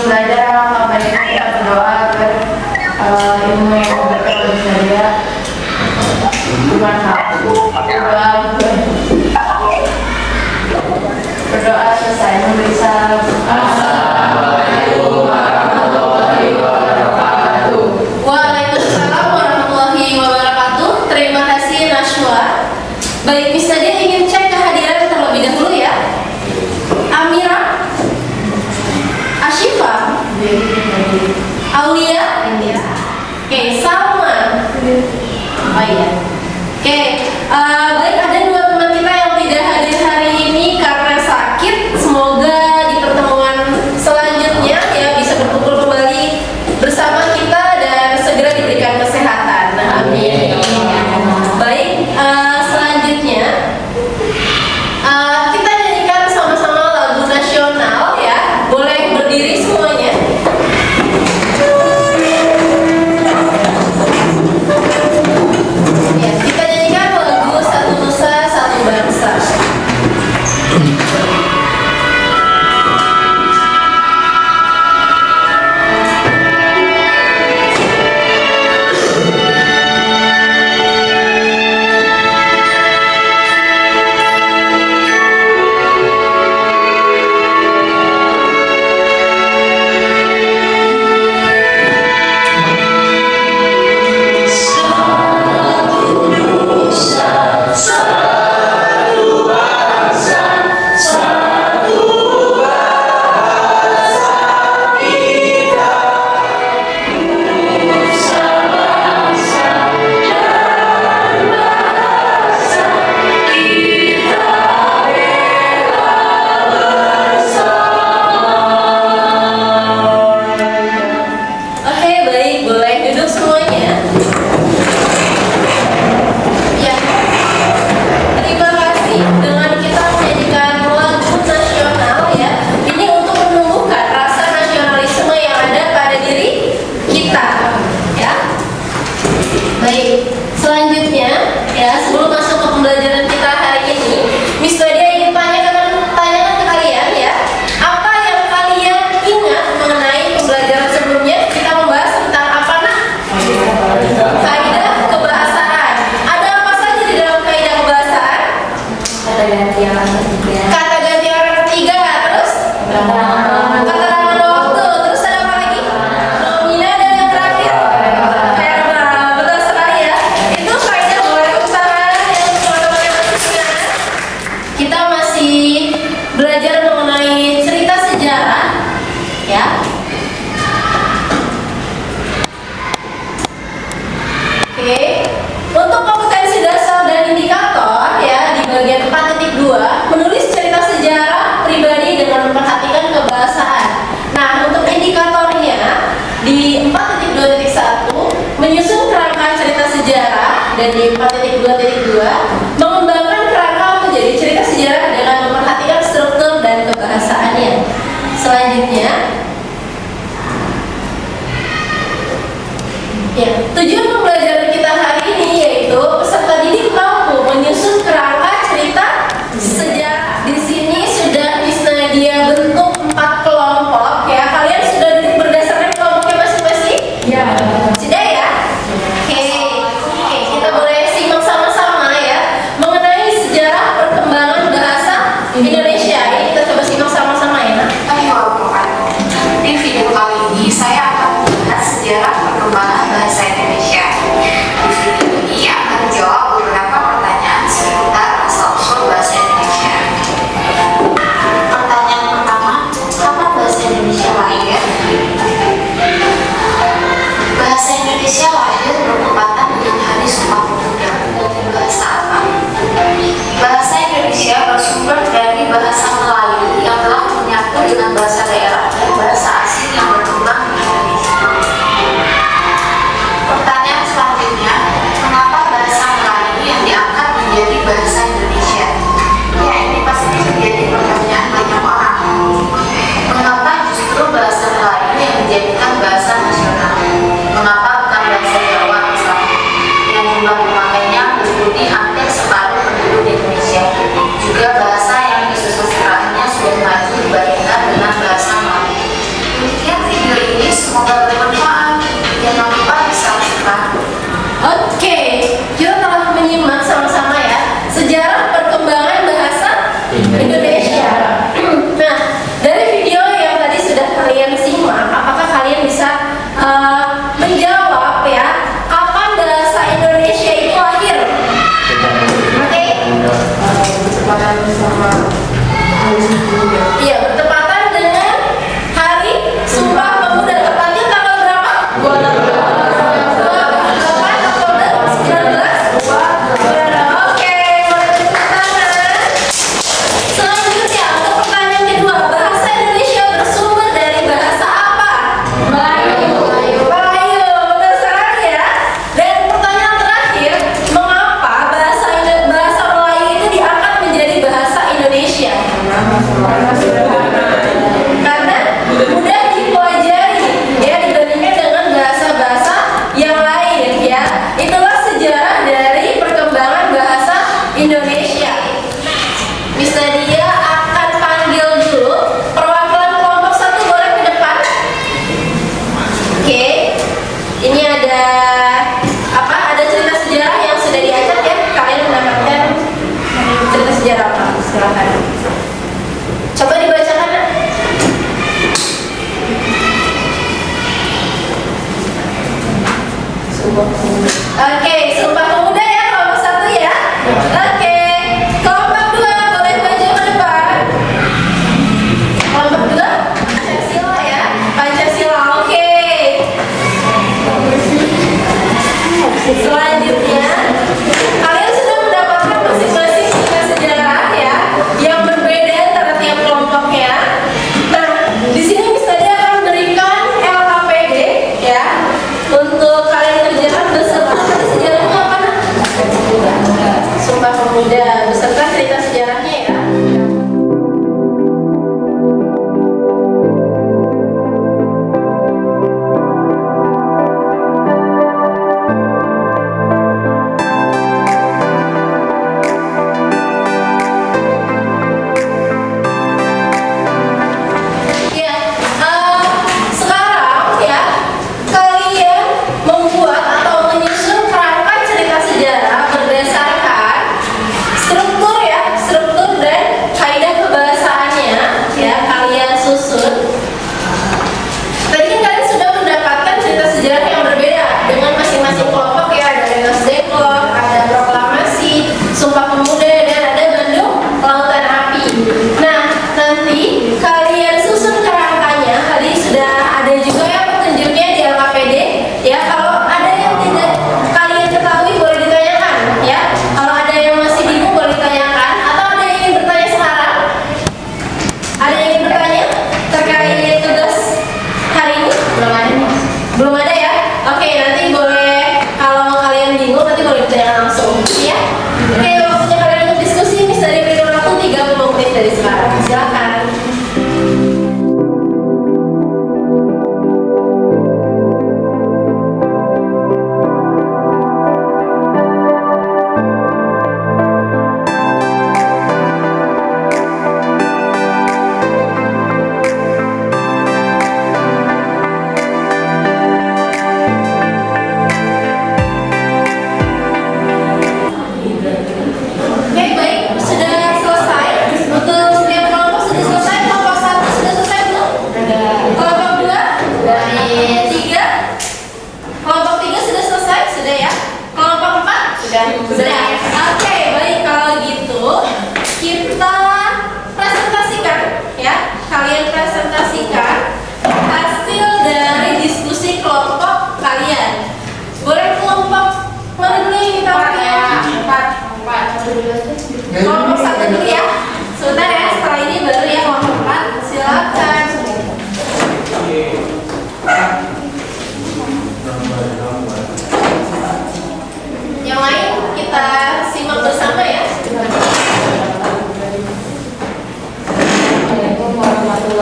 sebelum belajar apa baiknya kita berdoa agar ilmu yang diberikan oleh saya bermanfaat. Berdoa selesai, memberi salam. Assalamualaikum warahmatullahi wabarakatuh. Waalaikumsalam warahmatullahi wabarakatuh. Terima kasih Nashwa. Baik, Miss Nadia ingin cek kehadiran terlebih dahulu ya. Amira, Ashifa, Aulia, oke, Salma. Oh iya. Oke, baik, ada dua teman kita yang tidak hadir hari ini karena sakit. Semoga di pertemuan selanjutnya ya bisa berkumpul kembali bersama kita dan segera diberikan kesehatan. Amin. Baik, selanjutnya kita nyanyikan sama-sama lagu nasional ya. Boleh berdiri semuanya. Ya, kita nyanyikan lagu Satu Nusa Satu Bangsa. Oke, baik, boleh duduk semuanya. Ya, terima kasih. Dengan kita menyanyikan lagu nasional ya, ini untuk menumbuhkan rasa nasionalisme yang ada pada diri kita. Ya, baik. Selanjutnya, ya sebelum masuk ke pembelajaran kita hari ini, Miss Nadia ingin tanyakan ke kalian ya, apa yang kalian ingat mengenai pembelajaran sebelumnya? Kita membahas tentang apa nah? Kaidah kebahasaan. Ada apa saja di dalam kaidah kebahasaan? Kata ganti orang ketiga. Kata ganti orang ketiga, terus keterangan waktu, terus ada apa lagi? Nomina dan yang terakhir verba. Betul sekali ya. Itu kaidah kebahasaan yang teman-teman yang khususnya. Kita masih belajar mengenai cerita sejarah, ya. Oke, untuk kompetensi dasar dan indikator ya di bagian 4.2 menulis cerita sejarah pribadi dengan memperhatikan kebahasaan. Nah, untuk indikatornya di 4.2.1 menyusun kerangka cerita sejarah dan di 4.2.2 mengembangkan kerangka menjadi cerita sejarah dengan memperhatikan struktur dan kebahasaannya. Selanjutnya, ya, tujuan pembelajaran kita hari ini yaitu peserta didik mampu menyusun kerangka cerita sejarah. Di sini sudah Miss Nadia bentuk 4 kelompok ya. Kalian sudah duduk berdasarkan kelompoknya masing-masing? Ya. Sudah ya? Oke, kita boleh simak sama-sama ya mengenai sejarah perkembangan bahasa Indonesia. Ini kita coba simak sama-sama ya. Nah. Di video kali ini saya akan membahas sejarah perkembangan bahasa Indonesia. Di video ini akan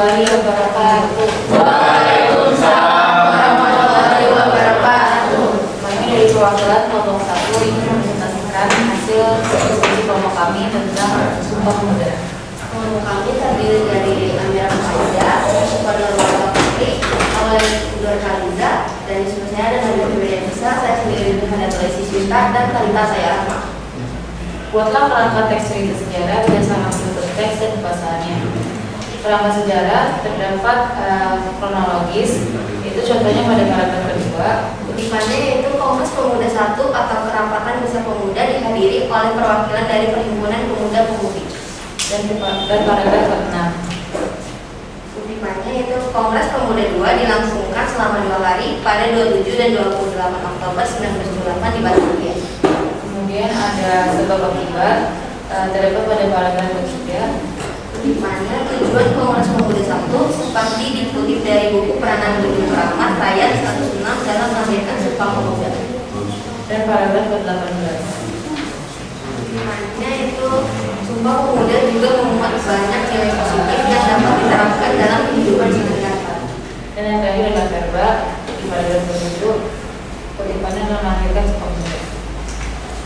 warahmatullahi wabarakatuh. Waalaikumsalam warahmatullahi wabarakatuh. Kami dari perwakilan kelompok 1 ingin mempresentasikan hasil diskusi kelompok kami tentang Sumpah Pemuda. Kelompok kami terdiri dari Amira Faida, Supernal Putri, Awal Nur Khaliza, dan di saya ada Nadia Fibrianisa, saya sendiri Hana Tulisi Syuta, dan Talita saya Rahma. Buatlah kerangka teks cerita sejarah berdasarkan bentuk teks dan bahasannya. Kerangka sejarah terdapat kronologis, itu contohnya pada paragraf kedua. Kutipannya yaitu Kongres Pemuda 1 atau Kerapatan Desa Pemuda dihadiri oleh perwakilan dari Perhimpunan Pemuda-Pemudi. Dan paragraf ke-6. Kutipannya yaitu Kongres Pemuda 2 dilangsungkan selama 2 hari pada 27 dan 28 Oktober 1998 di Batavia. Kemudian ada sebab akibat terdapat pada paragraf ketiga. Kutipannya tujuan Kongres Pemuda 1 seperti dikutip dari buku Peranan Budi Rahmat Rakyat 106 dalam mengambilkan Sumpah Pemuda. Dan paragraf ke-18. Kutipannya itu Sumpah Pemuda juga memuat banyak nilai positif yang dapat diterapkan dalam kehidupan sehari-hari. Dan yang terakhir adalah verba di paragraf ke-7. Kutipannya melahirkan Sumpah Pemuda.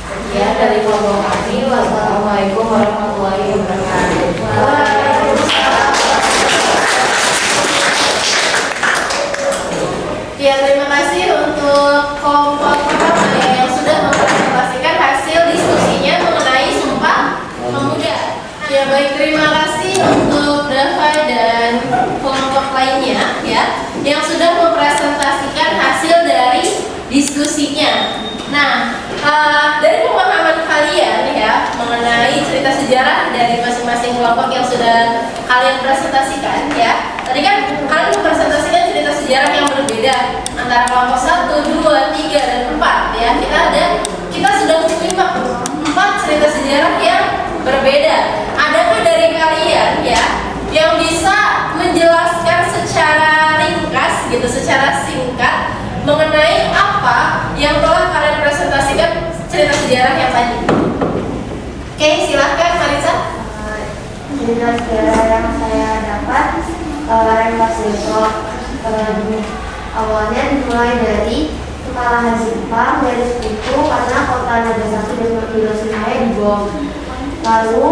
Sekian dari kelompok kami. Wassalamualaikum warahmatullahi wabarakatuh. Ya, terima kasih untuk kelompok pertama yang sudah mempresentasikan hasil diskusinya mengenai Sumpah Pemuda. Ya, baik, terima kasih untuk Dava dan kelompok lainnya ya yang sudah mempresentasikan hasil dari diskusinya. Nah, dari pemahaman kalian ya mengenai cerita sejarah dari masing-masing kelompok yang sudah kalian presentasikan ya. Tadi kan kalian mempresentasikan cerita sejarah yang berbeda antara kelompok 1, 2, 3, dan 4 ya. Kita sudah menyimak 4 cerita sejarah yang berbeda. Adakah dari kalian ya yang bisa menjelaskan secara ringkas gitu, secara singkat mengenai apa yang telah kalian presentasikan cerita sejarah yang tadi? Oke, silahkan Marisa. Cerita sejarah yang saya dapat Rengas Dengklok. Awalnya dimulai dari kekalahan Jepang dari sekutu karena kota Nagasaki dan Hiroshima dibom. Lalu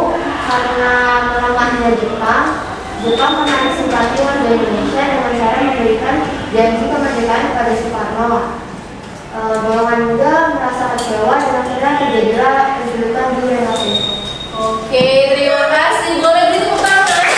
karena melemahnya Jepang menarik simpati warga Indonesia dengan cara memberikan janji kemerdekaan kepada Soekarno. Golongan muda merasa kecewa dan akhirnya terjadilah pendudukan di Rengas Dengklok. Oke, terima kasih. Boleh beri tepuk tangan?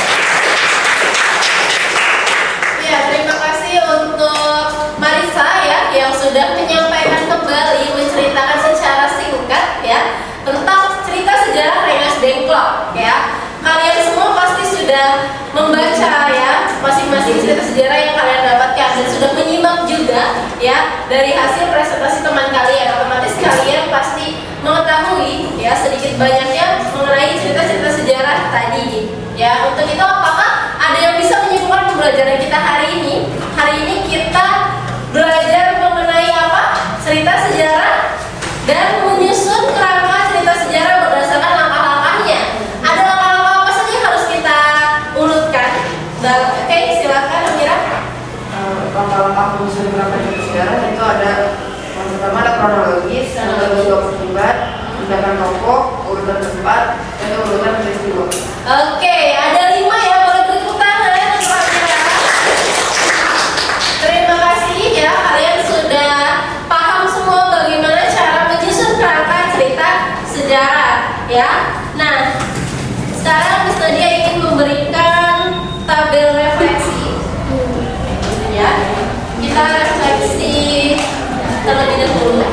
Ya, terima kasih untuk Marisa ya yang sudah menyampaikan kembali menceritakan secara singkat ya tentang cerita sejarah Rengas Dengklok ya. Kalian semua pasti sudah membaca ya masing-masing cerita sejarah yang kalian dapatkan dan sudah menyimak juga ya dari hasil presentasi teman kalian. Otomatis kalian pasti mengetahui ya sedikit banyaknya mengenai cerita-cerita sejarah tadi ya. Untuk itu apakah ada yang bisa menyimpulkan pembelajaran kita hari ini? Hari ini kita belajar mengenai apa? Cerita sejarah dan menyusun kerangka cerita sejarah berdasarkan langkah-langkahnya. Ada langkah-langkah apa saja yang harus kita urutkan? Oke, silakan Amira. Langkah-langkah menyusun kerangka cerita sejarah itu ada yang pertama ada kronologis, yang kedua juga akibat, tindakan tokoh, urutan tempat, dan urutan peristiwa. Oke, ada 5 ya, boleh beri tepuk tangan untuk Amira. Terima kasih ya, kalian sudah paham semua bagaimana cara menyusun kerangka cerita sejarah ya. Nah, sekarang Miss Nadia ingin memberikan tabel refleksi ya. Kita refleksi terlebih dahulu.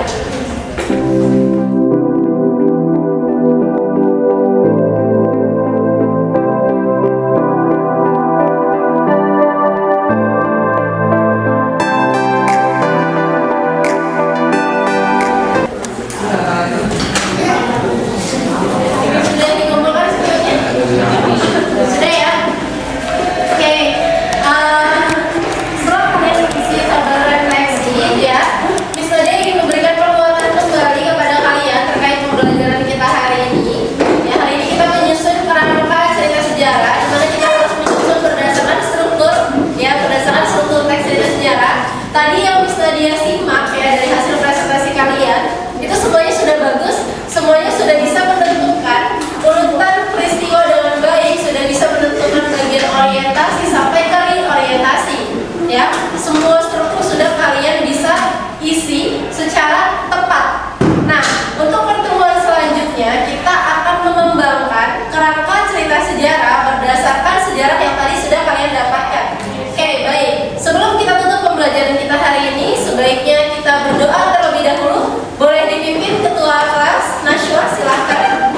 sampai ke orientasi. Ya, semua struktur sudah kalian bisa isi secara tepat. Nah, untuk pertemuan selanjutnya kita akan mengembangkan kerangka cerita sejarah berdasarkan sejarah yang tadi sudah kalian dapatkan. Oke, baik. Sebelum kita tutup pembelajaran kita hari ini, sebaiknya kita berdoa terlebih dahulu. Boleh dipimpin Ketua Kelas Najwa, silahkan.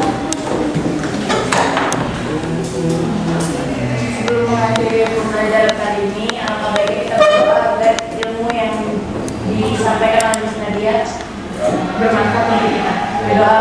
Sebelum mengakhiri pembelajaran kali ini, alangkah baiknya kita berdoa agar ilmu yang disampaikan oleh Miss Nadia bermanfaat bagi kita. Berdoa